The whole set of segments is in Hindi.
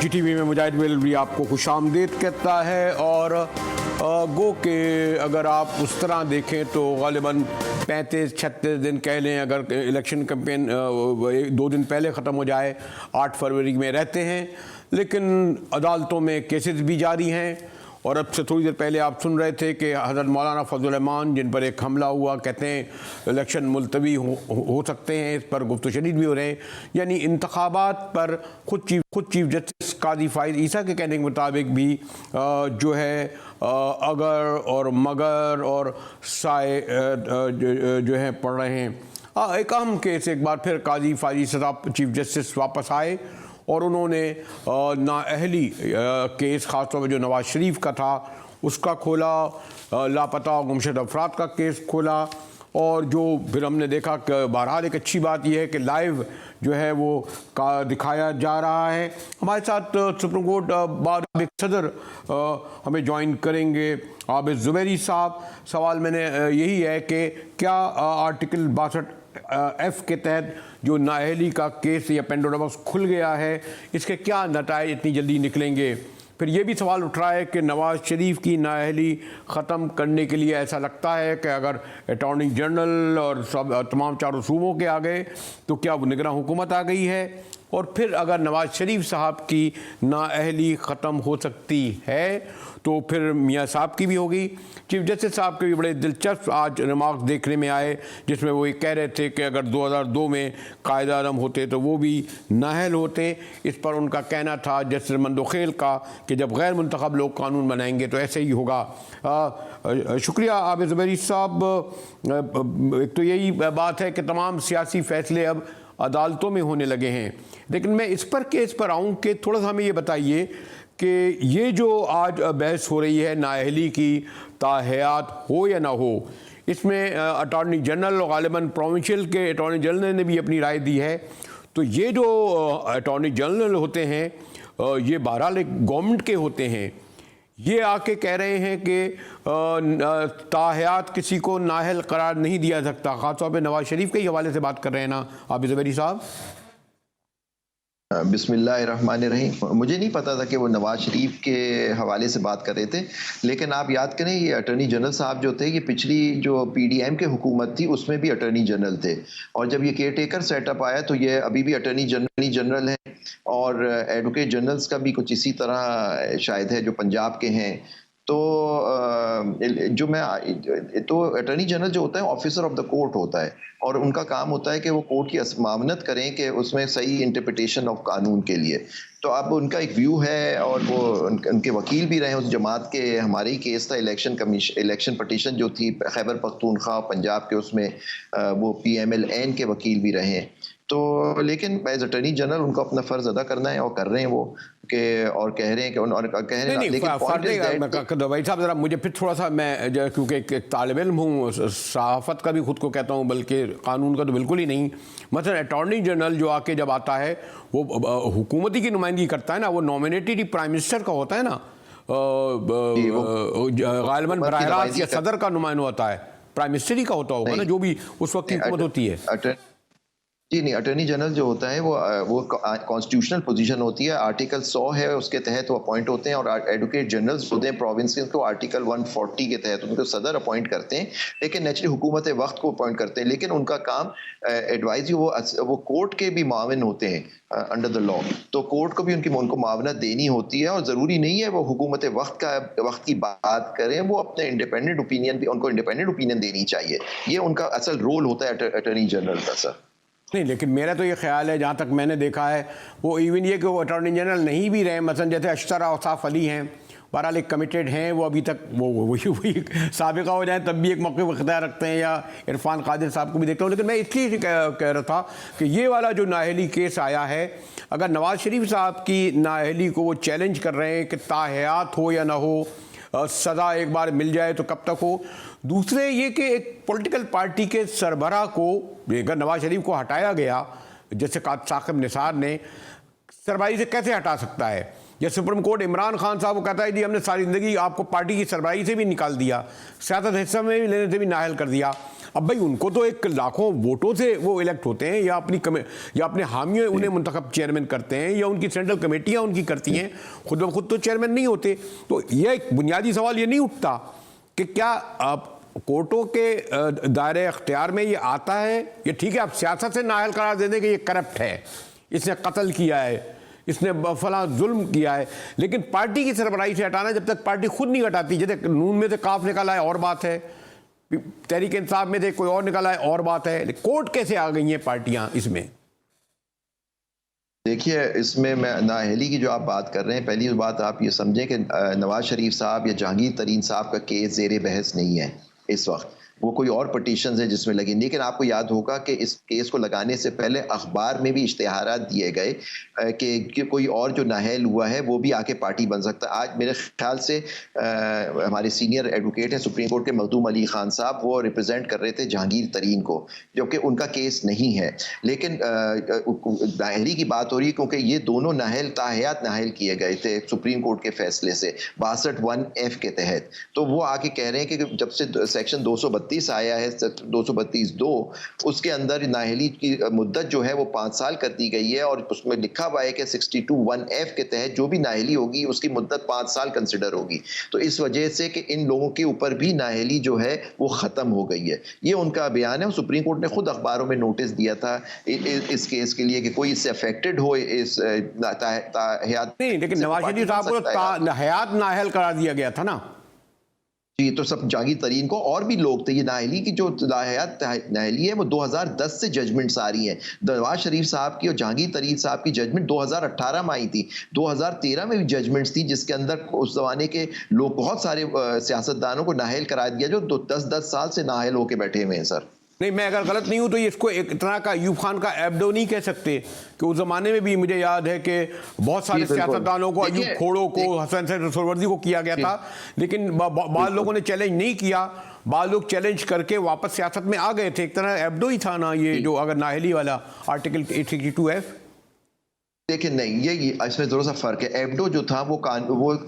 GTV में मुजाहिद वेलवी आपको खुशामदीद कहता है। और गो के अगर आप उस तरह देखें तो गालिबन 35-36 दिन कह लें, अगर इलेक्शन कैंपेन 2 दिन पहले ख़त्म हो जाए, 8 फरवरी में रहते हैं, लेकिन अदालतों में केसेस भी जारी हैं। और अब से थोड़ी देर पहले आप सुन रहे थे कि हज़रत मौलाना फजल रहमान जिन पर एक हमला हुआ, कहते हैं इलेक्शन मुलतवी हो सकते हैं, इस पर गुफ्त शनीद भी हो रहे हैं। यानी इंतखाबात पर खुद चीफ जस्टिस काजी फाइज ईसा के कहने के मुताबिक भी जो है अगर और मगर और साए जो है पढ़ रहे हैं। एक अहम केस, एक बार फिर काजी फाइज ईसा साहब चीफ जस्टिस वापस आए और उन्होंने नाअहली केस ख़ासतौर पर जो नवाज शरीफ का था उसका खोला, लापता और गुमशुदा अफराद का केस खोला। और जो फिर हमने देखा कि बहरहाल एक अच्छी बात यह है कि लाइव जो है वो दिखाया जा रहा है। हमारे साथ सुप्रीम कोर्ट बाद एक सदर हमें ज्वाइन करेंगे, आबिद ज़ुबैरी साहब। सवाल मैंने यही है कि क्या आर्टिकल 62F के तहत जो नाअहली का केस या पेंडोरा बॉक्स खुल गया है, इसके क्या नताइज इतनी जल्दी निकलेंगे? फिर ये भी सवाल उठ रहा है कि नवाज शरीफ की नाअहली ख़त्म करने के लिए ऐसा लगता है कि अगर अटॉर्नी जनरल और सब तमाम चारों सूबों के आ गए तो क्या वो निगरान हुकूमत आ गई है? और फिर अगर नवाज शरीफ साहब की नाअहली ख़त्म हो सकती है तो फिर मियाँ साहब की भी होगी। चीफ जस्टिस साहब के भी बड़े दिलचस्प आज रिमार्क्स देखने में आए, जिसमें वो ये कह रहे थे कि अगर 2002 में कायदा आज़म होते तो वो भी नाअहल होते। इस पर उनका कहना था जस्टिस मंदोखेल का कि जब गैर मुंतखब लोग कानून बनाएंगे तो ऐसे ही होगा। शुक्रिया आबिद ज़ुबैरी साहब। एक तो यही बात है कि तमाम सियासी फ़ैसले अब अदालतों में होने लगे हैं, लेकिन मैं इस पर केस पर आऊँ कि थोड़ा सा हमें ये बताइए कि ये जो आज बहस हो रही है नाअहली की, ताहयात हो या ना हो, इसमें अटॉर्नी जनरल और गालिबन प्रोविंशियल के अटॉर्नी जनरल ने भी अपनी राय दी है। तो ये जो अटॉर्नी जनरल होते हैं ये बहरहाल एक गवर्नमेंट के होते हैं, ये आके कह रहे हैं कि ताहयात किसी को नाअहल करार नहीं दिया सकता। ख़ासतौर पे नवाज शरीफ के ही हवाले से बात कर रहे हैं ना आबिद ज़ुबैरी साहब? बिस्मिल्लाहिर्रहमानिर्रहीम। मुझे नहीं पता था कि वो नवाज शरीफ के हवाले से बात कर रहे थे, लेकिन आप याद करें ये अटर्नी जनरल साहब जो थे, ये पिछली जो PDM के हुकूमत थी उसमें भी अटर्नी जनरल थे, और जब ये केयर टेकर सेटअप आया तो ये अभी भी अटर्नी जनरल हैं। और एडवोकेट जनरल्स का भी कुछ इसी तरह शायद है जो पंजाब के हैं। तो अटर्नी जनरल जो होता है ऑफिसर ऑफ द कोर्ट होता है, और उनका काम होता है कि वो कोर्ट की मामनत करें कि उसमें सही इंटरप्रिटेशन ऑफ कानून के लिए। तो अब उनका एक व्यू है, और वो उनके वकील भी रहे उस जमात के। हमारे ही केस था इलेक्शन पटिशन जो थी खैबर पख्तूनख्वा पंजाब के, उसमें वो PMLN के वकील भी रहे हैं। तो लेकिन एज अटर्नी जनरल उनको अपना फ़र्ज़ अदा करना है, और कर रहे हैं वो कि, और कह रहे हैं कि और कह रहे हैं। लेकिन भाई साहब ज़रा मुझे फिर थोड़ा सा, मैं क्योंकि एक तालिब इल्म हूँ, सहाफ़त का भी खुद को कहता हूँ, बल्कि कानून का तो बिल्कुल ही नहीं। मतलब अटॉर्नी जनरल जो आके जब आता है वो हुकूमती की नुमाइंदगी करता है ना, वो नॉमिनेटेड प्राइम मिनिस्टर का होता है ना, गालिबन बराह रास्त या सदर का नुमाइंदा होता है, प्राइम मिनिस्टर ही का होता होगा ना, जो भी उस वक्त की हुकूमत होती है। जी नहीं, अटर्नी जनरल जो होता है वो कॉन्स्टिट्यूशनल पोजीशन होती है, आर्टिकल 100 है उसके तहत वो अपॉइंट होते हैं। और एडवोकेट जनरल्स होते हैं प्रोविंसेस को आर्टिकल 140 के तहत उनको सदर अपॉइंट करते हैं, लेकिन नेचुरली हुकूमत वक्त को अपॉइंट करते हैं। लेकिन उनका काम एडवाइजरी, वो कोर्ट के भी माविन होते हैं अंडर द लॉ, तो कोर्ट को भी उनको मावनत देनी होती है। और ज़रूरी नहीं है वो हुकूमत वक्त की बात करें, वो अपने इंडिपेंडेंट ओपिनियन भी, उनको इंडिपेंडेंट ओपिनियन देनी चाहिए। ये उनका असल रोल होता है अटर्नी जनरल का। सर नहीं, लेकिन मेरा तो ये ख्याल है, जहाँ तक मैंने देखा है, वो इवन ये कि वो अटॉर्नी जनरल नहीं भी रहे, मसलन जैसे अशतरा औसाफ अली हैं, बहरहाल एक कमिटेड हैं, वो अभी तक वही साबिका हो जाए तब भी एक मौके को इख्तियार रखते हैं, या इरफान कादिर साहब को भी देखता हूँ। लेकिन मैं इसलिए कह रहा था कि ये वाला जो नाअहली केस आया है, अगर नवाज शरीफ साहब की नाअहली को वो चैलेंज कर रहे हैं कि ताहयात हो या ना हो, सज़ा एक बार मिल जाए तो कब तक हो। दूसरे ये कि एक पॉलिटिकल पार्टी के सरबराह को अगर नवाज शरीफ को हटाया गया, जैसे साकिब निसार ने, सरबराही से कैसे हटा सकता है? या सुप्रीम कोर्ट इमरान खान साहब को कहता है जी हमने सारी जिंदगी आपको पार्टी की सरबराही से भी निकाल दिया, सियासत हिस्सा में भी लेने से भी नाअहल कर दिया। अब भाई उनको तो एक लाखों वोटों से वो इलेक्ट होते हैं, या अपने हामियों उन्हें मुंतखब चेयरमैन करते हैं, या उनकी सेंट्रल कमेटियां उनकी करती हैं, खुद ब खुद तो चेयरमैन नहीं होते। तो ये एक बुनियादी सवाल ये नहीं उठता कि क्या कोर्टों के दायरे अख्तियार में ये आता है? ये ठीक है आप सियासत से नाअहल करार दे दें कि ये करप्ट है, इसने कत्ल किया है, इसने फला जुल्म किया है, लेकिन पार्टी की सरबराही से हटाना जब तक पार्टी खुद नहीं हटाती, जैसे नून में से काफ निकाला है और बात है, तहरीक इंसाफ में से कोई और निकाला है और बात है, कोर्ट कैसे आ गई हैं पार्टियां इसमें? देखिए, इसमें मैं नाअहली की जो आप बात कर रहे हैं, पहली बात आप ये समझें कि नवाज शरीफ साहब या जहांगीर तरीन साहब का केस ज़ेरे बहस नहीं है इस वक्त। वो कोई और पटिशन्स है जिसमें लगी, लेकिन आपको याद होगा कि इस केस को लगाने से पहले अखबार में भी इश्तिहारात दिए गए कि कोई और जो नाअहल हुआ है वो भी आके पार्टी बन सकता है। आज मेरे ख्याल से हमारे सीनियर एडवोकेट हैं सुप्रीम कोर्ट के मखदूम अली खान साहब, वो रिप्रेजेंट कर रहे थे जहांगीर तरीन को, जबकि उनका केस नहीं है। लेकिन नाअहली की बात हो रही है क्योंकि ये दोनों नाअहल ताहयात नाअहल किए गए थे सुप्रीम कोर्ट के फैसले से 62(1)(f) के तहत। तो वो आके कह रहे हैं कि जब से सेक्शन 232 आया है 232(2), उसके अंदर नाअहली की मुद्दत जो है वो 5 साल कर दी गई है, और उसमें लिखा हुआ है कि 62(1)(f) के तहत जो भी नाअहली होगी उसकी मुद्दत 5 साल कंसिडर होगी। तो इस वजह से कि इन लोगों के ऊपर भी नाअहली जो है वो ख़त्म हो गई है, ये उनका बयान है। सुप्रीम कोर्ट ने खुद अखबारों में नोटिस दिया था इस केस के लिए कि कोई इससे अफेक्टेड हो इस हयात नहीं, लेकिन नवाज शरीफ साहब को हयात नाअहल करार दिया गया था ना जी। तो सब जहांगीर तरीन को और भी लोग थे। ये नाअहली की जो हयात नाअहली है वो 2010 से जजमेंट्स आ रही हैं। नवाज शरीफ साहब की और जहांगीर तरीन साहब की जजमेंट 2018 में आई थी, 2013 में भी जजमेंट्स थी जिसके अंदर उस जमाने के लोग बहुत सारे सियासतदानों को नाअहल करार दिया जो 10-10 साल से नाअहल होके बैठे हुए हैं। सर नहीं, मैं अगर गलत नहीं हूं तो ये इसको एक तरह का अयूब खान का एब्डो नहीं कह सकते कि उस जमाने में भी मुझे याद है कि बहुत सारे सियासतदानों को, अयूब खोड़ो को, हसन सरवर्दी को किया गया था, लेकिन बाद लोगों ने चैलेंज नहीं किया, बाद लोग चैलेंज करके वापस सियासत में आ गए थे। एक तरह एब्डो ही था ना ये, जो अगर नाअहली वाला आर्टिकल 862(f)। देखिए नहीं, ये इसमें थोड़ा सा फर्क है। एब्डो जो था वो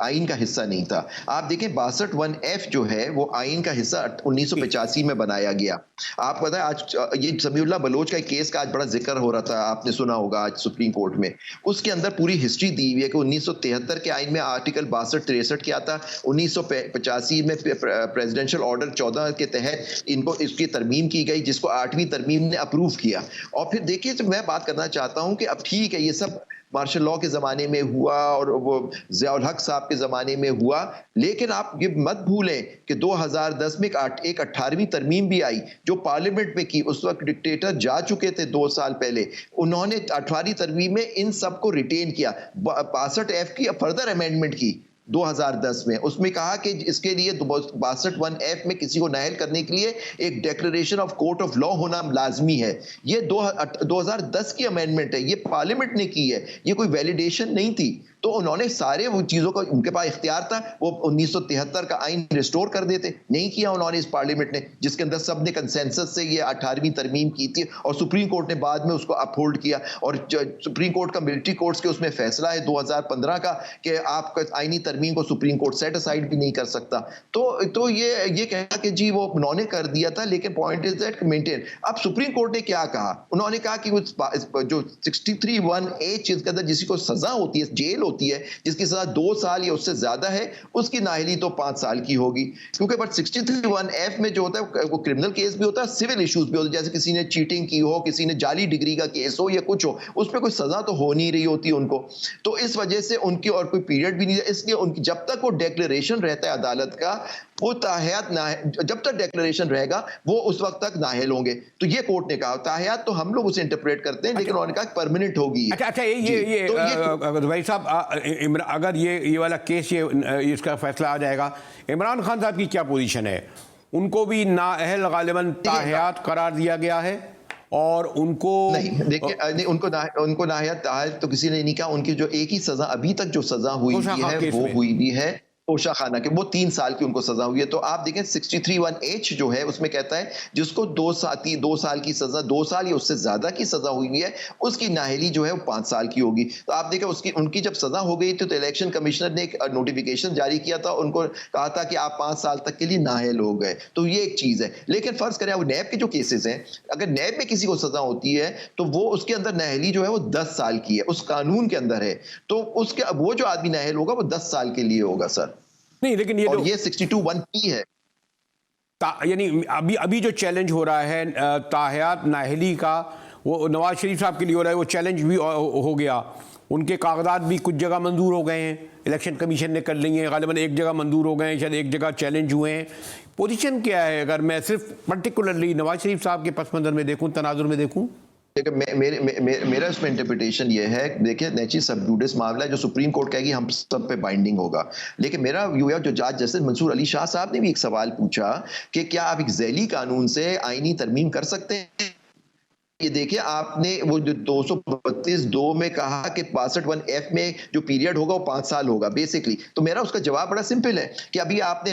आइन का हिस्सा नहीं था। आप देखें 62(1)(f) जो है वो आइन का हिस्सा 1985 में बनाया गया। आपको पता है आज ये समीउल्लाह बलोच का केस का आज बड़ा जिक्र हो रहा था, आपने सुना होगा आज सुप्रीम कोर्ट में। उसके अंदर पूरी हिस्ट्री दी हुई है कि 1973 के आइन में आर्टिकल 62-63 क्या था, 1985 में प्रेसिडेंशियल ऑर्डर 14 के तहत इनको इसकी तरमीम की गई, जिसको 8वीं तरमीम ने अप्रूव किया। और फिर देखिए, मैं बात करना चाहता हूं कि अब ठीक है ये सब मार्शल लॉ के ज़माने में हुआ और वो ज़ियाउल हक साहब के ज़माने में हुआ, लेकिन आप ये मत भूलें कि 2010 में एक 18वीं तरमीम भी आई जो पार्लियामेंट में की। उस वक्त डिक्टेटर जा चुके थे 2 साल पहले, उन्होंने 18वीं तरमीम में इन सब को रिटेन किया, 62(f) की फर्दर अमेंडमेंट की 2010 में। उसमें कहा कि इसके लिए 62(1)(f) में किसी को नाअहल करने के लिए एक declaration of court of law होना लाजमी है। ये 2010 की अमेंडमेंट है, ये पार्लियामेंट ने की है, ये कोई वैलिडेशन नहीं थी। तो उन्होंने सारे वो चीज़ों का उनके पास इख्तियार था, वो 1973 का आइन रिस्टोर कर देते, नहीं किया उन्होंने इस पार्लियामेंट ने, जिसके अंदर सब ने कंसेंसस से ये 18वीं तरमीम की थी, और सुप्रीम कोर्ट ने बाद में उसको अपहोल्ड किया। और सुप्रीम कोर्ट का मिलिट्री कोर्ट्स के उसमें फैसला है 2015 का कि आपका आइनी तरमीम को सुप्रीम कोर्ट सेट असाइड भी नहीं कर सकता। तो ये कहना कि जी वो उन्होंने कर दिया था, लेकिन पॉइंट इज दैट मेंटेन। अब सुप्रीम कोर्ट ने क्या कहा, उन्होंने कहा कि जो 63(1)(a) जिसके अंदर जिसी को सजा होती है, जेल होती है, जिसकी सजा 2 साल या उससे ज्यादा है, उसकी नाअहली तो 5 साल की होगी। क्योंकि बट 63(1)(f) में जो होता है वो क्रिमिनल केस भी होता है, सिविल इश्यूज भी होते हैं, जैसे किसी ने चीटिंग की हो, किसी ने जाली डिग्री का केस हो या कुछ हो, उस पर कोई सजा तो हो नहीं रही होती उनको। तो इस वजह से उनकी और कोई पीरियड भी नहीं है, इसलिए उनकी जब तक वो डिक्लेरेशन रहता है अदालत का, वो ताहयात जब तक डिक्लेरेशन रहेगा वो उस वक्त तक नाअहल होंगे। तो ये कोर्ट ने कहा, ताहयात तो हम लोग उसे इंटरप्रेट करते हैं, लेकिन उन्होंने कहा परमानेंट होगी। अच्छा, ये भाई साहब, अगर ये वाला केस इसका फैसला आ जाएगा, इमरान खान साहब की क्या पोजीशन है? उनको भी नाअहल गालिबन ताहयात करार दिया गया है और उनको नहीं, देखिए उनको नाहयात तो किसी ने नहीं कहा। उनकी जो एक ही सजा अभी तक जो सजा हुई है वो हुई भी है तोशा खाना के, वो 3 साल की उनको सजा हुई है। तो आप देखें 63(1)H जो है उसमें कहता है जिसको 2 साल की सजा, 2 साल या उससे ज्यादा की सजा हुई है, उसकी नाअहली जो है वो 5 साल की होगी। तो आप देखें उनकी जब सजा हो गई थी तो इलेक्शन कमिश्नर ने एक नोटिफिकेशन जारी किया था, उनको कहा था कि आप 5 साल तक के लिए नाअहल हो गए। तो ये एक चीज है। लेकिन फर्ज करें अब नैब के जो केसेस हैं, अगर नैब में किसी को सजा होती है तो वो उसके अंदर नाअहली जो है वो 10 साल की है, उस कानून के अंदर है। तो उसके वो जो आदमी नाअहल होगा वो 10 साल के लिए होगा सर। नहीं, लेकिन ये और जो ये 62(1)P है। यानी अभी अभी जो चैलेंज हो रहा है ताहयात नाहली का, वो नवाज शरीफ साहब के लिए हो रहा है, वो चैलेंज भी हो गया। उनके कागजात भी कुछ जगह मंजूर हो गए हैं, इलेक्शन कमीशन ने कर ली हैं, गालिबन एक जगह मंजूर हो गए हैं, शायद एक जगह चैलेंज हुए हैं। पोजीशन क्या है अगर मैं सिर्फ पर्टिकुलरली नवाज शरीफ साहब के पस मंजर में देखूँ, तनाजुर में देखूँ? देखिए मेरा इसमें इंटरप्रिटेशन ये है, देखिए नेची सब जुडिस मामला है जो सुप्रीम कोर्ट कहेगी हम सब पे बाइंडिंग होगा। लेकिन मेरा व्यू है, जो जज जस्टिस मंसूर अली शाह साहब ने भी एक सवाल पूछा कि क्या आप एक झैली कानून से आईनी तरमीम कर सकते हैं। ये देखिए आपने वो जो 232(2) में कहा कि 62(1)F में जो पीरियड होगा वो 5 साल होगा बेसिकली। तो मेरा उसका जवाब बड़ा सिंपल है कि अभी आपने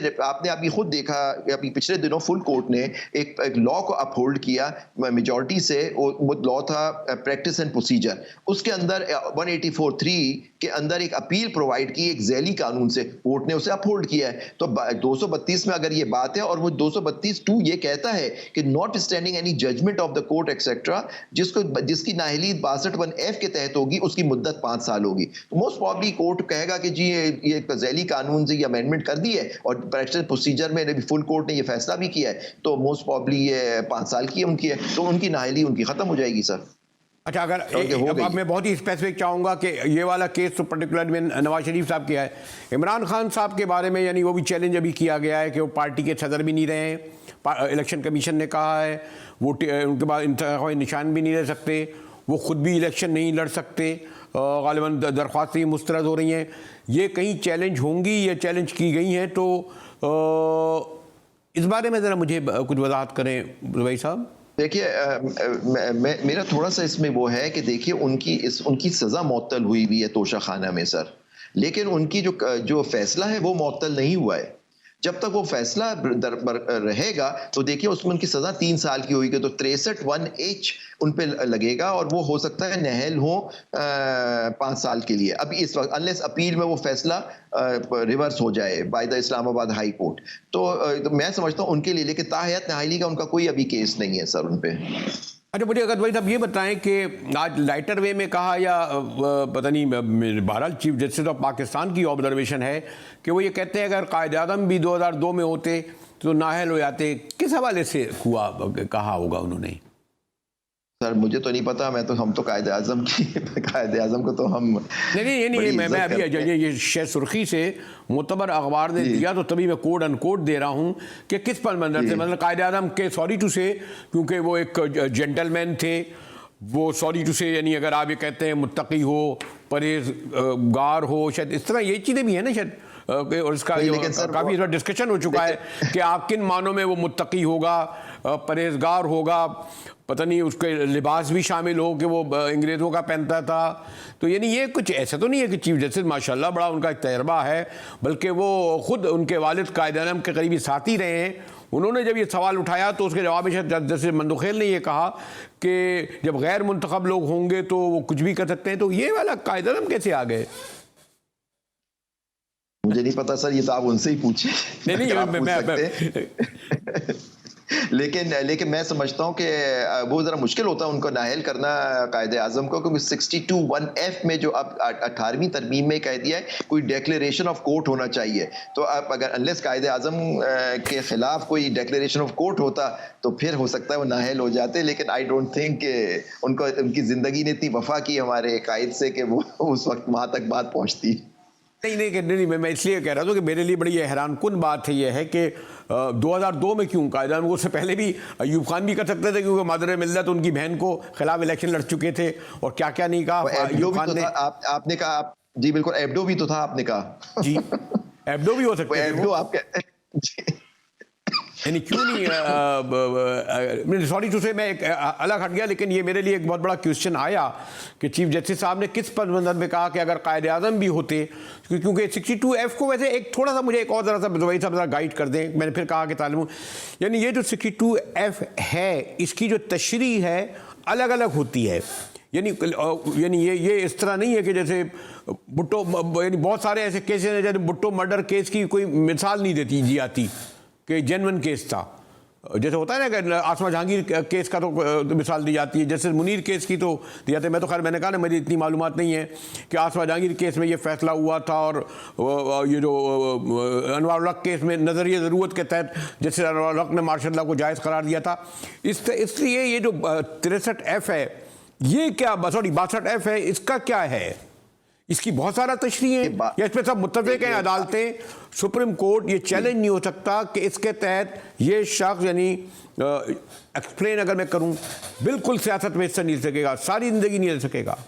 अभी खुद देखा, अभी पिछले दिनों फुल कोर्ट ने एक लॉ को अपहोल्ड किया मेजॉरिटी से। वो लॉ था प्रैक्टिस एंड प्रोसीजर, उसके अंदर 184(3) के अंदर एक अपील प्रोवाइड की एक झैली कानून से, कोर्ट ने उसे अपहोल्ड किया है। तो 232 में अगर ये बात है, और वो 232(2) ये कहता है कि not standing any judgement of the court etcetera, जिसकी नाअहली 62(1)F के तहत होगी, उसकी मुद्दत 5 साल होगी। तो मोस्ट प्रॉब्ली कोर्ट कहेगा कि जी ये झैली कानून से ये अमेंडमेंट कर दी है, और प्रैक्टिस प्रोसीजर में फुल कोर्ट ने ये फैसला भी किया है, तो मोस्ट प्रॉब्ली ये 5 साल की उनकी है, तो उनकी नाअहली उनकी खत्म हो जाएगी सर। अच्छा, अगर अब मैं बहुत ही स्पेसिफिक चाहूँगा कि ये वाला केस तो पर्टिकुलर में नवाज शरीफ साहब किया है, इमरान खान साहब के बारे में यानी वो भी चैलेंज अभी किया गया है कि वो पार्टी के सदर भी नहीं रहे हैं। इलेक्शन कमीशन ने कहा है वो उनके बाद इंतखाबी निशान भी नहीं ले सकते, वो खुद भी इलेक्शन नहीं लड़ सकते, गालिबन दरख्वास्तें मुस्तरद हो रही हैं। ये कहीं चैलेंज होंगी या चैलेंज की गई हैं, तो इस बारे में ज़रा मुझे कुछ वजाहत करें भाई साहब। देखिए मेरा थोड़ा सा इसमें वो है कि देखिए उनकी सजा मुअत्तल हुई है तोशा खाना में सर, लेकिन उनकी जो फैसला है वो मुअत्तल नहीं हुआ है। जब तक वो फैसला रहेगा तो देखिए उसमें उनकी सजा 3 साल की होगी, तो 63(1)H उन पे लगेगा, और वो हो सकता है नाअहल हो 5 साल के लिए। अभी इस वक्त अनलेस अपील में वो फैसला रिवर्स हो जाए by the Islamabad high court, तो मैं समझता हूँ उनके लिए, लेकिन ताहयात नाअहली का उनका कोई अभी केस नहीं है सर उन पे। अच्छा, मुझे अगर भाई साहब ये बताएं कि आज लाइटर वे में कहा या पता नहीं, बहरहाल चीफ जस्टिस ऑफ पाकिस्तान की ऑब्जर्वेशन है कि वो ये कहते हैं अगर कायद आज़म भी 2002 में होते तो नाअहल हो जाते। किस हवाले से हुआ, कहा होगा उन्होंने? सर मुझे तो नहीं पता, हम तो कायद आज़म को तो हम नहीं मैं अभी ये शेर सुर्खी से मुतबर अखबार ने दिया, तो तभी मैं कोड अनकोड दे रहा हूँ कि किस पर मंजर से, मतलब कायद आज़म के सॉरी टू से, क्योंकि वो एक जेंटलमैन थे, वो सॉरी टू से यानी अगर आप ये कहते हैं मुत्तकी हो, परहेजगार हो, शायद इस तरह ये चीज़ें भी हैं ना शायद, और इसका काफ़ी इस डिस्कशन हो चुका है कि आप किन मानों में वो मुत्तकी होगा, परहेजगार होगा, पता नहीं उसके लिबास भी शामिल हो कि वो अंग्रेज़ों का पहनता था। तो यानी ये कुछ ऐसा तो नहीं है कि चीफ जस्टिस माशाल्लाह बड़ा उनका तजर्बा है, बल्कि वो खुद उनके वालिद कायद आज़म के करीबी साथी रहे हैं। उन्होंने जब ये सवाल उठाया तो उसके जवाब में जस्टिस मंदुखेल ने ये कहा कि जब गैर मुंतखब लोग होंगे तो वो कुछ भी कर सकते हैं। तो ये वाला कायद आज़म कैसे आ गए? मुझे नहीं पता सर, ये तो आप उनसे ही पूछे। लेकिन मैं समझता हूं कि वो जरा मुश्किल होता है उनको नाअहल करना कायदे आज़म को, क्योंकि 62(1)F में जो अब 18वीं तरमीम में कह दिया है कोई डिक्लेरेशन ऑफ कोर्ट होना चाहिए। तो अब अगर अनलेस कायदे आज़म के खिलाफ कोई डिक्लेरेशन ऑफ कोर्ट होता तो फिर हो सकता है वो नाअहल हो जाते, लेकिन आई डोंट थिंक उनकी जिंदगी ने इतनी वफा की हमारे कायद से कि वो उस वक्त वहां तक बात पहुंचती। नहीं, मैं इसलिए कह रहा था कि मेरे लिए बड़ी हैरान कुन बात है यह है कि 2002 में क्यों कायदा, उससे पहले भी अयूब खान भी कर सकते थे, क्योंकि मादर मिल्लत उनकी बहन को खिलाफ इलेक्शन लड़ चुके थे, और क्या क्या नहीं कहा अयूब खान ने। आपने कहा जी बिल्कुल, एब्डो भी तो था, आपने कहा जी एब्डो भी हो सकता है, एब्डो आप यानी क्यों नहीं, सॉरी टू से मैं एक अलग हट गया, लेकिन ये मेरे लिए एक बहुत बड़ा क्वेश्चन आया कि चीफ जस्टिस साहब ने किस पद में कहा कि अगर कायदे आज़म भी होते, क्योंकि 62F को वैसे एक थोड़ा सा मुझे एक और ज़रा सा वही साहब ज़रा गाइड कर दें। मैंने फिर कहा कि तालिम, यानी ये जो 62F है इसकी जो तशरीह है अलग अलग होती है, यानी ये इस तरह नहीं है कि जैसे भुट्टो, यानी बहुत सारे ऐसे केसेस हैं जैसे भुट्टो मर्डर केस की कोई मिसाल नहीं देती जी आती कि जेन्युइन केस था, जैसे होता है ना कि आसमा जहांगीर केस का तो मिसाल दी जाती है, जैसे मुनीर केस की तो दी जाती है। मैं तो खैर मैंने कहा ना मुझे इतनी मालूमात नहीं है कि आसमा जहांगीर केस में ये फैसला हुआ था और ये जो अनवार हक केस में नज़रिए ज़रूरत के तहत जैसे अनवार हक ने मार्शल लॉ को जायज़ करार दिया था। इसलिए ये जो 63F है ये क्या, सॉरी 62F है, इसका क्या है? इसकी बहुत सारा तशरीह है या इस पर सब मुत्तफिक हैं अदालतें, सुप्रीम कोर्ट? ये चैलेंज नहीं हो सकता कि इसके तहत ये शख्स, यानी एक्सप्लेन अगर मैं करूं, बिल्कुल सियासत में हिस्सा नहीं ले सकेगा, सारी जिंदगी नहीं ले सकेगा।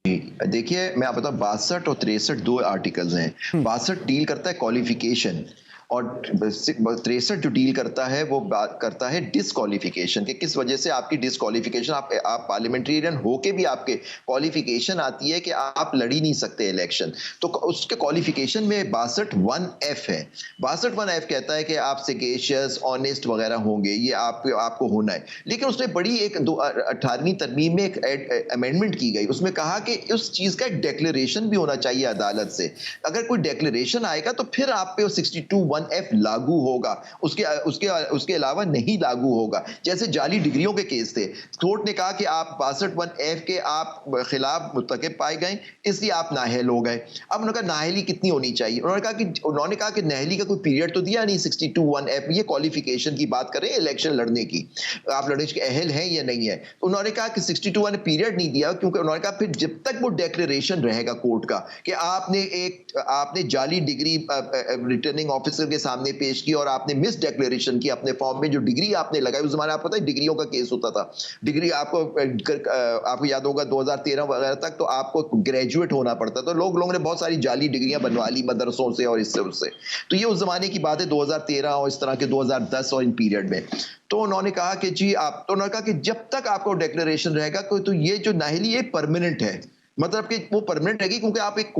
देखिए मैं आप बताऊं, 62 और 63 दो आर्टिकल्स हैं। 62 डील करता है क्वालिफिकेशन और 63 जो डील करता है वो बात करता है डिसक्वालिफिकेशन के किस वजह से आपकी डिसक्वालिफिकेशन, आप पार्लियामेंट्रियन होके भी आपके क्वालिफिकेशन आती है कि आप लड़ ही नहीं सकते इलेक्शन, तो उसके क्वालिफिकेशन में 62(1)(f) है। 62(1)(f) कहता है कि आप सेगेशियस, ऑनेस्ट वगैरह होंगे, ये आपको होना है। लेकिन उसने बड़ी एक 18वीं तरमीम में एक अमेंडमेंट की गई, उसमें कहा कि उस चीज का एक डिक्लेरेशन भी होना चाहिए अदालत से। अगर कोई डिक्लेरेशन आएगा तो फिर आप पे 62(1)(f) लागू होगा, उसके अलावा नहीं लागू होगा। जैसे जाली डिग्रियों के केस थे, कोर्ट ने कहा कि आप 62(1)(f) के आप खिलाफ मुर्तकिब पाए गए, इसलिए आप नाअहल हो गए। अब उन्होंने कहा नाअहली कितनी होनी चाहिए? उन्होंने कहा कि नाअहली का कोई पीरियड तो दिया नहीं 62(1)(f), ये क्वालिफिकेशन की बात करें इलेक्शन लड़ने की, आप लड़ने के अहल हैं या नहीं है। तो उन्होंने कहा कि 62(1) पीरियड नहीं दिया, क्योंकि उन्होंने कहा फिर जब तक वो डिक्लेरेशन रहेगा कोर्ट का कि आपने जाली डिग्री रिटर्निंग ऑफिसर के सामने पेश की और आपने मिस डिक्लेरेशन की अपने फॉर्म में, जो डिग्री आपने लगाई उस जमाने आपको पता है डिग्रियों का केस होता था। डिग्री आपको याद होगा 2013 वगैरह तक तो आपको ग्रेजुएट होना पड़ता, तो लोगों ने बहुत सारी जाली डिग्रियां बनवा ली मदरसों से और इससे उससे। तो ये उस जमाने की बात है 2013 और इस तरह के 2010 और इन पीरियड में। तो उन्होंने कहा कि जी आप, तो उन्होंने कहा कि जब तक आपको डिक्लेरेशन रहेगा तो ये जो नाअहली ये परमानेंट है, मतलब कि वो परमानेंट रहेगी, क्योंकि आप एक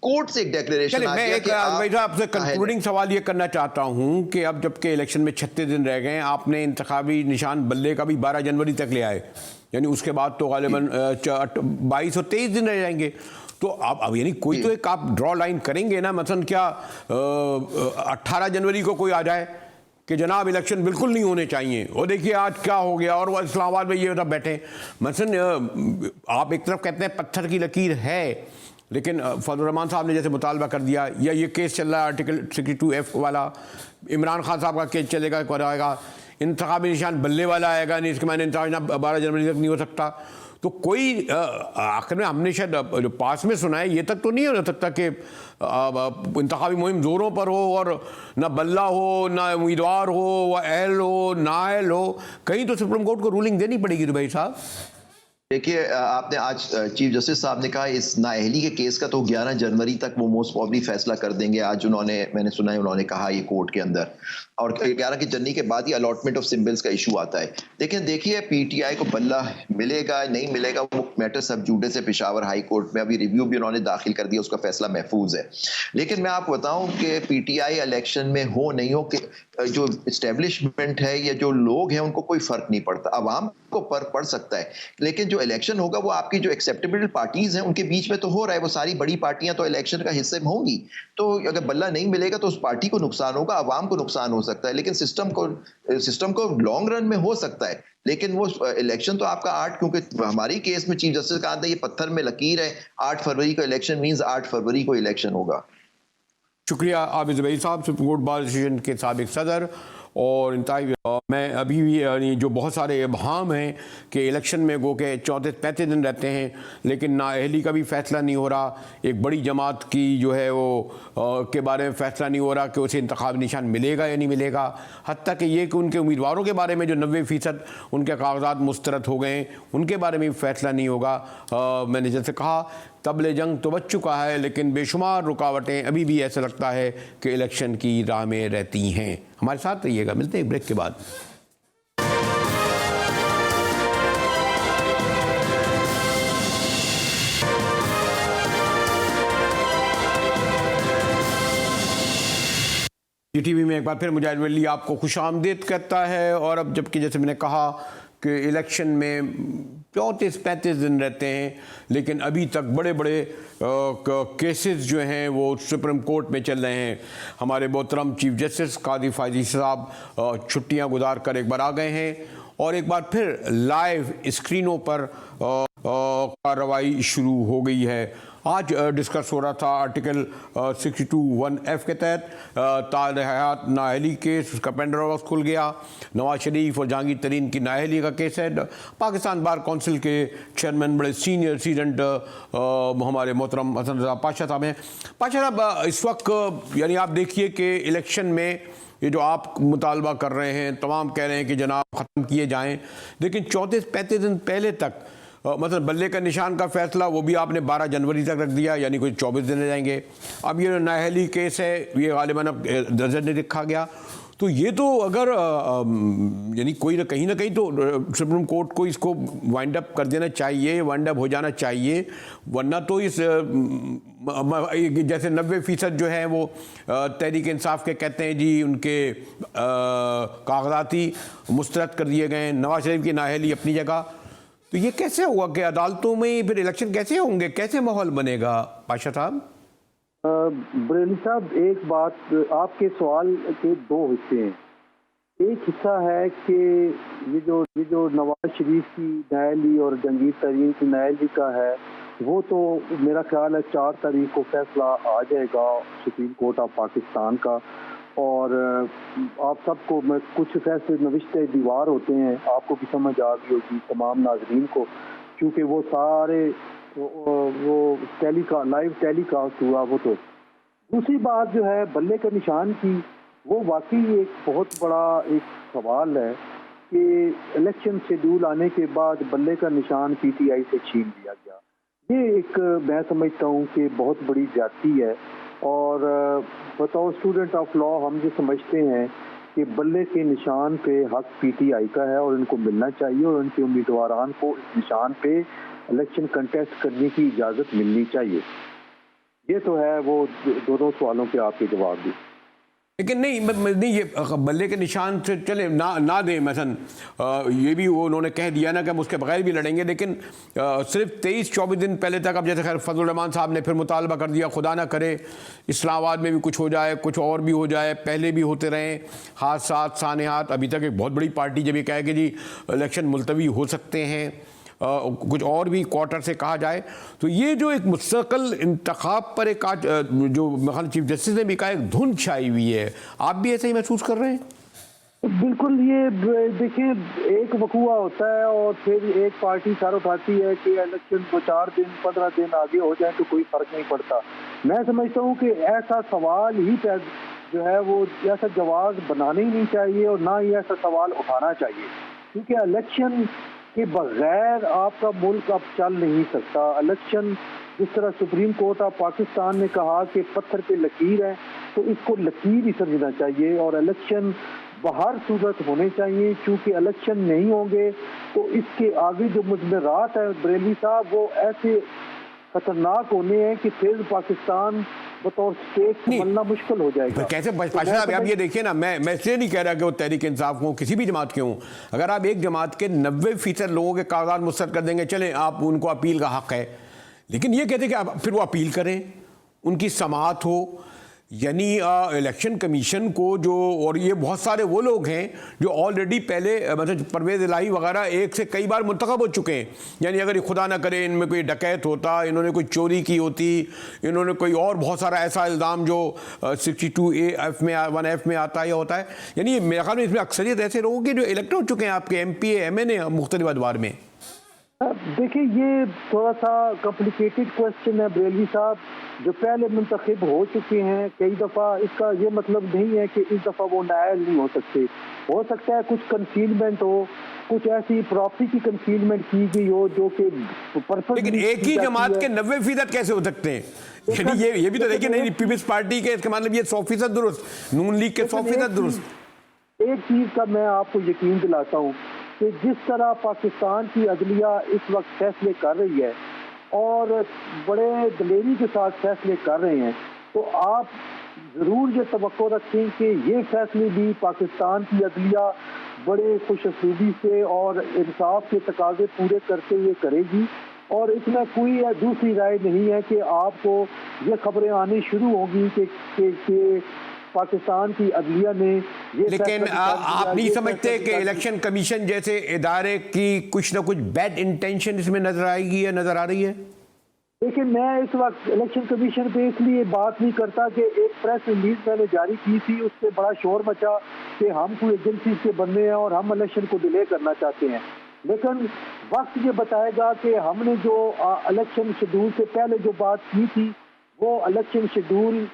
कोर्ट से एक डिक्लेरेशन आ गया कि आपसे कंक्लूडिंग सवाल ये करना चाहता हूं कि अब जबकि इलेक्शन में 36 दिन रह गए, आपने इंतखाबी निशान बल्ले का भी 12 जनवरी तक ले आए, यानी उसके बाद तो गालिबन 22 और 23 दिन रह जाएंगे। तो अब यानी कोई तो एक आप ड्रॉ लाइन करेंगे ना, मसलन क्या 18 जनवरी को कोई आ जाए कि जनाब इलेक्शन बिल्कुल नहीं होने चाहिए, और देखिए आज क्या हो गया, और वो इस्लामाबाद में ये सब बैठे। मसलन आप एक तरफ कहते हैं पत्थर की लकीर है, लेकिन फजल रहमान साहब ने जैसे मुतालबा कर दिया, या ये केस चल रहा है आर्टिकल 62F वाला, इमरान खान साहब का केस चलेगा, कराएगा, इंतखाबी निशान बल्ले वाला आएगा, नहीं इसके मैंने इंतखाब 12 जनवरी तक नहीं हो सकता। तो कोई आखिर में हमने शायद जो पास में सुना है ये तक तो नहीं हो सकता कि इंतखाबी मुहिम जोरों पर हो और ना बल्ला हो, ना उम्मीदवार हो, व अहल हो, नाअहल हो, कहीं तो सुप्रीम कोर्ट को रूलिंग देनी पड़ेगी रुबैई साहब। देखिए आपने आज चीफ जस्टिस साहब ने कहा इस नाअहली के केस का तो 11 जनवरी तक वो मोस्ट प्रॉब्ली फैसला कर देंगे। आज मैंने सुना है उन्होंने कहा ये कोर्ट के अंदर, और 11 की जनवरी के बाद ही अलॉटमेंट ऑफ सिंबल्स का इशू आता है। लेकिन देखिए पीटीआई को बल्ला मिलेगा नहीं मिलेगा वो मैटर सब जुडिस से पेशावर हाई कोर्ट में अभी रिव्यू भी उन्होंने दाखिल कर दिया, उसका फैसला महफूज है। लेकिन मैं आपको बताऊं कि पीटीआई इलेक्शन में हो नहीं हो, कि जो इस्टेब्लिशमेंट है या जो लोग हैं उनको कोई फर्क नहीं पड़ता, अवाम को फर्क पड़ सकता है, लेकिन जो इलेक्शन होगा वो आपकी जो एक्सेप्टेबल पार्टीज हैं उनके बीच में तो हो रहा है, वो सारी बड़ी पार्टियां तो इलेक्शन का हिस्से में होंगी। तो अगर बल्ला नहीं मिलेगा तो उस पार्टी को नुकसान होगा, अवाम को नुकसान हो सकता है, लेकिन सिस्टम को लॉन्ग रन में हो सकता है। लेकिन वो इलेक्शन तो आपका 8, क्योंकि हमारी केस में चीफ जस्टिस कहा था ये पत्थर में लकीर है, 8 फरवरी को इलेक्शन मींस 8 फरवरी को इलेक्शन होगा। शुक्रिया आबिद ज़ुबैर साहब, सुप्रीम कोर्ट बार एसोसिएशन के साबिक सदर। और इंतहाई मैं अभी भी यानी जो बहुत सारे इबहाम हैं कि इलेक्शन में गो के 34-35 दिन रहते हैं, लेकिन नाअहली का भी फैसला नहीं हो रहा, एक बड़ी जमात की जो है वो के बारे में फैसला नहीं हो रहा कि उसे इंतखाबी निशान मिलेगा या नहीं मिलेगा, हत्ता कि ये कि उनके उम्मीदवारों के बारे में जो 90% उनके कागजात मुस्तरद हो गए हैं उनके बारे में भी फैसला नहीं होगा। मैंने जैसे कहा तबले जंग तो बच चुका है, लेकिन बेशुमार रुकावटें अभी भी ऐसा लगता है कि इलेक्शन की राह में रहती हैं। हमारे साथ रहिएगा, मिलते हैं एक ब्रेक के बाद। टीवी में एक बार फिर मुजाहिद वली आपको खुशामदीद कहता है। और अब जबकि जैसे मैंने कहा कि इलेक्शन में 34-35 दिन रहते हैं, लेकिन अभी तक बड़े बड़े केसेस जो हैं वो सुप्रीम कोर्ट में चल रहे हैं। हमारे मोहतरम चीफ जस्टिस कादी फायजी साहब छुट्टियां गुजार कर एक बार आ गए हैं और एक बार फिर लाइव स्क्रीनों पर कार्रवाई शुरू हो गई है। आज डिस्कस हो रहा था आर्टिकल 62(1)(f) के तहत ताज हयात नाअहली केस, उसका पेंडोरा बॉक्स खुल गया। नवाज शरीफ और जहांगीर तरीन की नाअहली का केस है। पाकिस्तान बार काउंसिल के चेयरमैन बड़े सीनियर सीडेंट हमारे मोहतरम हसन रज़ा पाशा साहब हैं। पाशा साहब, इस वक्त यानी आप देखिए कि इलेक्शन में ये जो आप मुतालबा कर रहे हैं, तमाम कह रहे हैं कि जनाब ख़त्म किए जाएं, लेकिन 34-35 दिन पहले तक मतलब बल्ले का निशान का फैसला वो भी आपने 12 जनवरी तक रख दिया, यानी कोई 24 दिन रह जाएंगे। अब ये नाअहली केस है, ये गालिबन अब नज़र नहीं रखा गया। तो ये तो अगर यानी कोई ना कहीं तो सुप्रीम कोर्ट को इसको वाइंड अप कर देना चाहिए, वाइंड अप हो जाना चाहिए, वरना तो इस जैसे 90% जो है वो तहरीक इंसाफ के कहते हैं जी उनके कागजाती मुस्तरद कर दिए गए। नवाज शरीफ की नाअहली अपनी जगह। तो ये कैसे हुआ कि अदालतों में फिर इलेक्शन कैसे होंगे, कैसे माहौल बनेगा पाशा साहब? बरेली साहब, एक बात, आपके सवाल के 2 हिस्से हैं। एक हिस्सा है कि ये जो नवाज शरीफ की नाअहली और जहांगीर तरीन की नाअहली का है, वो तो मेरा ख्याल है 4 तारीख को फैसला आ जाएगा सुप्रीम कोर्ट ऑफ पाकिस्तान का। और आप सबको मैं कुछ फैसले नविश्ते दीवार होते हैं, आपको भी समझ आ गई होगी, तमाम नाजरीन को, क्योंकि वो सारे वो लाइव टेलीकास्ट हुआ। वो तो दूसरी बात जो है बल्ले के निशान की, वो वाकई एक बहुत बड़ा एक सवाल है कि इलेक्शन शेड्यूल आने के बाद बल्ले का निशान पीटीआई से छीन लिया गया। ये एक मैं समझता हूँ कि बहुत बड़ी ज्यादती है। और बताओ, स्टूडेंट ऑफ लॉ हम जो समझते हैं कि बल्ले के निशान पे हक पीटीआई का है और इनको मिलना चाहिए और उनके उम्मीदवारान को इस निशान पे इलेक्शन कंटेस्ट करने की इजाज़त मिलनी चाहिए। ये तो है वो दोनों सवालों के आपके जवाब दी। लेकिन नहीं ये बल्ले के निशान से चले ना दें मसलन ये भी वो उन्होंने कह दिया ना कि हम उसके बगैर भी लड़ेंगे, लेकिन सिर्फ 23-24 दिन पहले तक अब जैसे खैर फजल रहमान साहब ने फिर मुतालबा कर दिया, खुदा ना करे इस्लामाबाद में भी कुछ हो जाए, कुछ और भी हो जाए, पहले भी होते रहे हादसात सानेहात। अभी तक एक बहुत बड़ी पार्टी जब ये कहे कि जी इलेक्शन मुलतवी हो सकते हैं, कुछ और भी क्वार्टर से कहा जाए, तो ये जो एक मुस्तकिल इंतखाब पर एक आज जो मखल चीफ जस्टिस ने भी कहा एक धुंध छाई हुई है, आप भी ऐसे ही महसूस कर रहे हैं? बिल्कुल। ये देखिए, एक वकूआ होता है और फिर एक पार्टी सर उठाती है कि इलेक्शन 4 दिन 15 दिन आगे हो जाए तो कोई फर्क नहीं पड़ता। मैं समझता हूँ कि ऐसा सवाल ही जो है वो ऐसा जवाब बनाना ही नहीं चाहिए और ना ही ऐसा सवाल उठाना चाहिए, क्योंकि इलेक्शन के बगैर आपका मुल्क अब चल नहीं सकता। इलेक्शन जिस तरह सुप्रीम कोर्ट ऑफ पाकिस्तान ने कहा कि पत्थर पे लकीर है, तो इसको लकीर ही समझना चाहिए और इलेक्शन बाहर सूरत होने चाहिए, क्योंकि इलेक्शन नहीं होंगे तो इसके आगे जो मुजमरात है बरेली साहब, वो ऐसे खतरनाक होने हैं कि फिर पाकिस्तान बतौर स्टेट संभलना मुश्किल हो जाएगा। कैसे पाशा साहब, आप ये देखिए ना, मैं इसलिए नहीं कह रहा कि वो तहरीक इंसाफ को किसी भी जमात के हों, अगर आप एक जमात के 90% लोगों के कागजात मुस्तरद कर देंगे, चलें आप उनको अपील का हक है, लेकिन ये कहते हैं कि आप फिर वो अपील करें, उनकी समाअत हो, यानी इलेक्शन कमीशन को जो, और ये बहुत सारे वो लोग हैं जो ऑलरेडी पहले मतलब परवेज़ इलाही वगैरह एक से कई बार मुंतखब हो चुके हैं, यानी अगर ये खुदा ना करे इनमें कोई डकैत होता, इन्होंने कोई चोरी की होती, इन्होंने कोई और बहुत सारा ऐसा इल्ज़ाम जो 62(a)(f) में 1(f) में आता है होता है, यानी मेरे ख्याल में इसमें अक्सरियत ऐसे लोगों की जो इलेक्ट हो चुके हैं आपके MP MNA मुख्तलिफ अदवार में। देखिए, ये थोड़ा सा कॉम्प्लिकेटेड क्वेश्चन है बरेलवी साहब। जो पहले मुंतखब हो चुके हैं कई दफ़ा, इसका ये मतलब नहीं है कि इस दफ़ा वो नायल नहीं हो सकते। हो सकता है कुछ कंसीलमेंट हो, कुछ ऐसी प्रॉपर्टी की कंसीलमेंट की गई हो जो कि लेकिन एक ही जमात के 90% कैसे हो सकते हैं? यानी ये भी तो देखिए, नहीं पीपल्स पार्टी के, इसका मतलब ये 100% दुरुस्त, नून लीग के 100% दुरुस्त। एक चीज का मैं आपको यकीन दिलाता हूँ कि जिस तरह पाकिस्तान की अदलिया इस वक्त फैसले कर रही है और बड़े दलेरी के साथ फैसले कर रहे हैं, तो आप ज़रूर ये तवक्को रखें कि ये फैसले भी पाकिस्तान की अदलिया बड़े खुशअस्लूबी से और इंसाफ के तकाजे पूरे करते हुए करेगी। और इसमें कोई दूसरी राय नहीं है कि आपको ये खबरें आनी शुरू होगी कि पाकिस्तान की अदलिया ने ये, लेकिन आप नहीं समझते कि इलेक्शन कमीशन जैसे इदारे की कुछ ना कुछ बैड इंटेंशन इसमें नजर आएगी या नजर आ रही है? लेकिन मैं इस वक्त इलेक्शन कमीशन पे इसलिए बात नहीं करता कि एक प्रेस रिलीज मैंने जारी की थी, उससे बड़ा शोर मचा कि हम कोई एजेंसी के बंदे हैं और हम इलेक्शन को डिले करना चाहते हैं। लेकिन वक्त ये बताएगा कि हमने जो इलेक्शन शेड्यूल से पहले जो बात की थी वो इलेक्शन शेड्यूल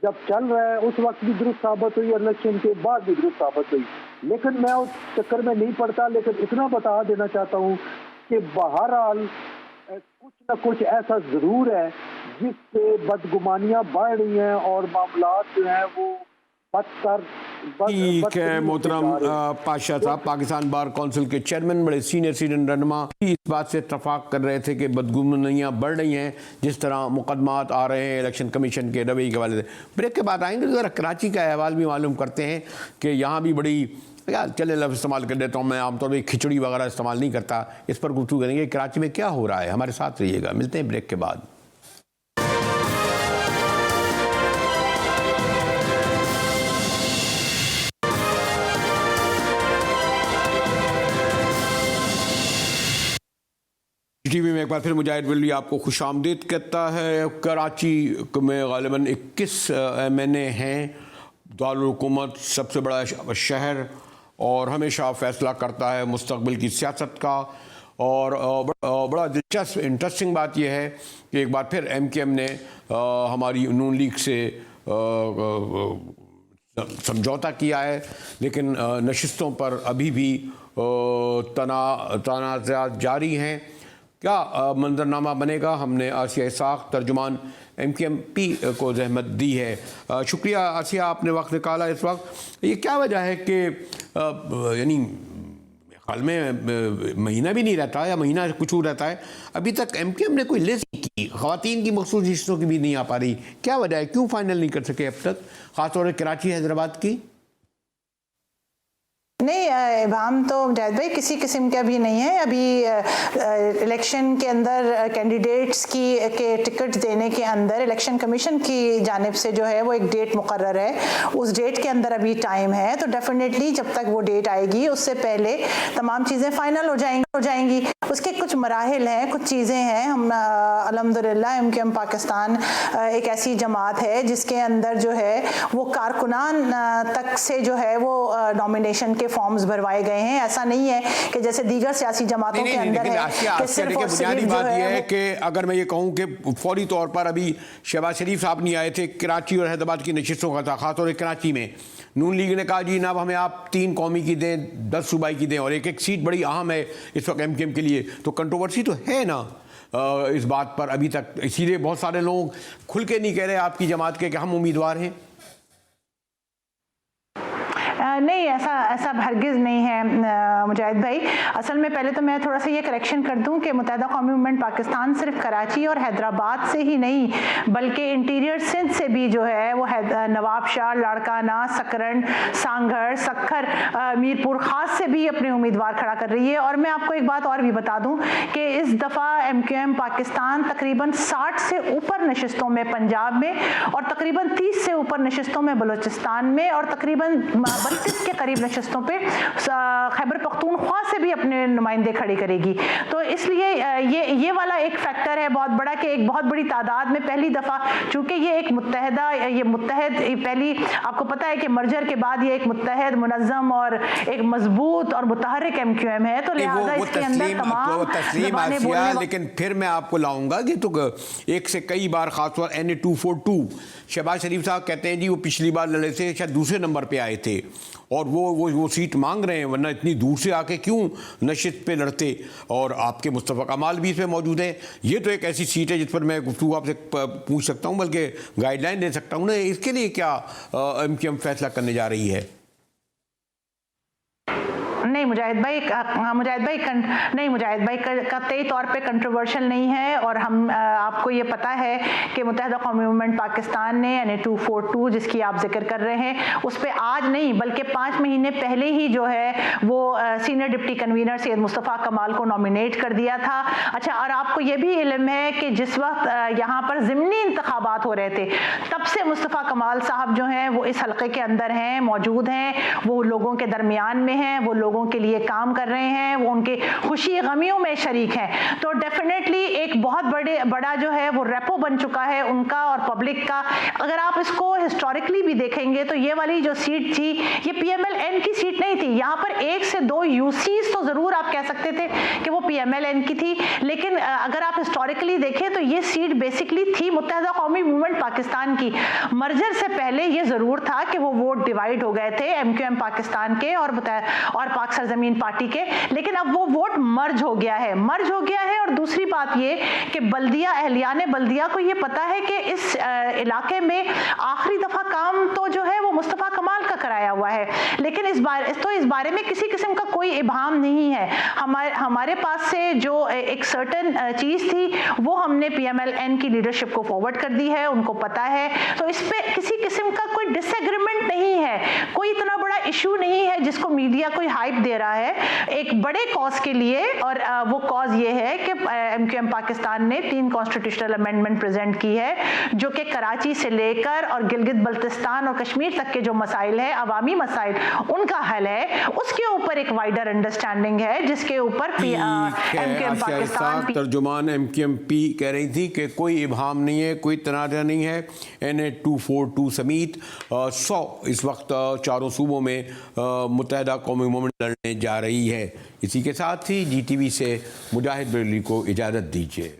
जब चल रहा है उस वक्त भी दुरुस्त साबित हुई और इलेक्शन के बाद भी दुरुस्त साबित हुई। लेकिन मैं उस चक्कर में नहीं पड़ता, लेकिन इतना बता देना चाहता हूँ कि बहरहाल कुछ न कुछ ऐसा जरूर है जिससे बदगुमानियां बढ़ रही हैं और मामलात जो हैं वो ठीक है। मोहतरम पाशा साहब, पाकिस्तान बार काउंसिल के चेयरमैन, बड़े सीनियर रहनुमा, इस बात से इत्तफाक कर रहे थे कि बदगुमानियां बढ़ रही हैं जिस तरह मुकदमात आ रहे हैं इलेक्शन कमीशन के रवैये के हवाले से। ब्रेक के बाद आएंगे जरा कराची का अहवाल भी मालूम करते हैं कि यहाँ भी बड़ी, यार चले लफ्ज़ इस्तेमाल कर देता हूँ मैं, आमतौर पर खिचड़ी वगैरह इस्तेमाल नहीं करता, इस पर गुफ्तगू करेंगे। कराची में क्या हो रहा है, हमारे साथ रहिएगा। मिलते हैं ब्रेक के बाद। टीवी में एक बार फिर मुजाहिद वली आपको खुशामदीद कहता है। कराची में गालिबन 21 MNA हैं, दारुल हुकूमत सबसे बड़ा शहर और हमेशा फैसला करता है मुस्तकबिल की सियासत का। और बड़ा दिलचस्प इंटरेस्टिंग बात यह है कि एक बार फिर MKM ने हमारी नून लीग से समझौता किया है, लेकिन नशिस्तों पर अभी भी तनाज़ात जारी हैं। क्या मंजरनामा बनेगा? हमने आसिया इसाक, तर्जुमान MKMP को जहमत दी है। शुक्रिया आसिया, आपने वक्त निकाला इस वक्त। ये क्या वजह है कि यानी हाल में महीना भी नहीं रहता या महीना कुछ रहता है, अभी तक MKM ने कोई लिस्ट नहीं की, ख़वातीन की मखसूस लिस्टों की भी नहीं आ पा रही? क्या वजह है, क्यों फाइनल नहीं कर सके अब तक, ख़ासतौर पर कराची हैदराबाद की? नहीं, इबाम तो जायद भाई किसी किस्म का भी नहीं है। अभी इलेक्शन के अंदर कैंडिडेट्स के टिकट देने के अंदर इलेक्शन कमीशन की जानिब से जो है वो एक डेट मुकर्रर है, उस डेट के अंदर अभी टाइम है। तो डेफिनेटली जब तक वो डेट आएगी उससे पहले तमाम चीज़ें फाइनल हो जाएंगी। उसके कुछ मराहिल हैं, कुछ चीज़ें हैं। हम अल्हम्दुलिल्लाह MKM पाकिस्तान एक ऐसी जमात है जिसके अंदर जो है वो कारकुनान तक से जो है वो नॉमिनेशन के फॉर्म्स भरवाए गए हैं। ऐसा नहीं है कि जैसे दीगर सियासी जमातों के अंदर है कि सिर्फ और सिर्फ जो बात यह है कि अगर मैं ये कहूं कि फौरी तौर पर अभी शहबाज शरीफ साहब नहीं आए थे, कराची और हैदराबाद की नशिस्तों का था, खासतौर पर कराची में नून लीग ने कहा जी ना हमें आप 3 कौमी की दें, 10 सूबाई की दें और एक सीट बड़ी अहम है इस वक्त MKM के लिए। तो कंट्रोवर्सी तो है ना इस बात पर अभी तक, इसीलिए बहुत सारे लोग खुल के नहीं कह रहे आपकी जमात के कि हम उम्मीदवार हैं। नहीं, ऐसा हरगिज़ नहीं है मुजाहिद भाई। असल में पहले तो मैं थोड़ा सा ये करेक्शन कर दूं कि मुत्तहिदा कौमी मूवमेंट पाकिस्तान सिर्फ कराची और हैदराबाद से ही नहीं बल्कि इंटीरियर सिंध से भी जो है वो नवाब शाह, लाड़काना, सकरन, सांगड़, सखर, मीरपुर खास से भी अपने उम्मीदवार खड़ा कर रही है। और मैं आपको एक बात और भी बता दूं कि इस दफ़ा MKM पाकिस्तान तकरीबन 60 से ऊपर नशिस्तों में पंजाब में और तकरीबन 30 से ऊपर नशिस्तों में बलूचिस्तान में और तकरीबन 32 के करीब नशिस्तों पे खैबर पख्तूनख्वा से भी अपने नुमाइंदे खड़े करेगी। तो इसलिए ये वाला एक फैक्टर है बहुत बड़ा कि एक बहुत बड़ी तादाद में पहली दफ़ा, चूँकि ये एक मुत्तहद पहली, आपको पता है कि मर्जर के बाद ये एक मुत्तहद, मुनज़्ज़म और एक मजबूत और मुतहर्रिक MKM है। तो लिहाजा इसके अंदर तमाम ज़बानें बोलने, लेकिन फिर मैं आपको लाऊंगा कि तो एक से कई बार खासतौर NA 242 शहबाज शरीफ साहब कहते हैं जी वो पिछली बार लड़े थे, शायद दूसरे नंबर पे आए थे और वो सीट मांग रहे हैं, वरना इतनी दूर से आके क्यों नशिस्त पे लड़ते। और आपके मुस्तफ़ा कमाल भी इसमें मौजूद हैं। ये तो एक ऐसी सीट है जिस पर मैं गुफ्तगू आपसे पूछ सकता हूँ, बल्कि गाइडलाइन दे सकता हूँ ना, इसके लिए क्या MQM फैसला करने जा रही है? नहीं मुजाहिद भाई, नहीं मुजाहिद भाई कतई तौर पे कंट्रोवर्शियल नहीं है। और हम आपको ये पता है कि मुत्तहिदा कौमी मूवमेंट पाकिस्तान ने यानी 242 जिसकी आप जिक्र कर रहे हैं, उस पर आज नहीं बल्कि 5 महीने पहले ही जो है वो senior deputy convener Syed Mustafa कमाल को नॉमिनेट कर दिया था। अच्छा, और आपको ये भी इल्म है कि जिस वक्त यहाँ पर ज़िमनी इंतखाबात हो रहे थे, तब से मुस्तफ़ा कमाल साहब जो हैं वो इस हल्के के अंदर हैं, मौजूद हैं, वो लोगों के दरमियान में हैं, वो लोगों के लिए काम कर रहे हैं, वो उनके खुशी गमियों में शरीक हैं। तो डेफिनेटली एक बहुत बड़ा जो है वो रेपो बन चुका है उनका और पब्लिक का। अगर आप इसको हिस्टोरिकली भी देखेंगे तो ये वाली जो सीट थी ये PMLN की सीट नहीं थी। यहाँ पर 1 से 2 UCs तो जरूर आप कह सकते थे कि वो PMLN की थी, लेकिन अगर आप हिस्टोरिकली देखें तो ये सीट बेसिकली थी मुत्तहिदा कौमी मूवमेंट पाकिस्तान की। मर्जर से पहले ये जरूर था कि वो वोट डिवाइड हो गए थे MQM पाकिस्तान के और पाक सरजमीन पार्टी के, लेकिन अब वो वोट मर्ज हो गया है और दूसरी बात ये कि बल्दिया अहलियाने बल्दिया को ये पता है कि इस इलाके में आखिरी दफा काम तो जो है वो मुस्तफ़ा कमाल का कराया हुआ है, लेकिन इस बारे में किसी किस्म का कोई इबाम नहीं है। हमारे पास से जो एक सर्टेन चीज थी वो हमने PMLN की लीडरशिप को फॉरवर्ड कर दी है, उनको पता है, तो इस पे किसी किस्म का कोई डिसएग्रीमेंट नहीं है, कोई इतना बड़ा इशू नहीं है जिसको मीडिया कोई हाइप दे रहा है एक बड़े कॉज के लिए। और वो कॉज ये है कि MQM पाकिस्तान ने 3 कॉन्स्टिट्यूशनल अमेंडमेंट प्रेजेंट की है, जो कि कराची से लेकर और गिलगित बल्तिस्तान और कश्मीर तक के जो मसाइल है, अवामी मसाइल, उनका हल है। उसके ऊपर एक वाइडर अंडरस्टैंडिंग है जिसके ऊपर MQM पाकिस्तान तर्जुमान MQMP कह रही थी कि कोई इबाम नहीं है, कोई तनाज़ा नहीं है। NA 242 समेत 100 इस वक्त चारों सूबों में मुत्तहिदा कौमी मूवमेंट लड़ने जा रही है। इसी के साथ ही GTV से मुजाहिद बरेलवी को इजाज़त दीजिए।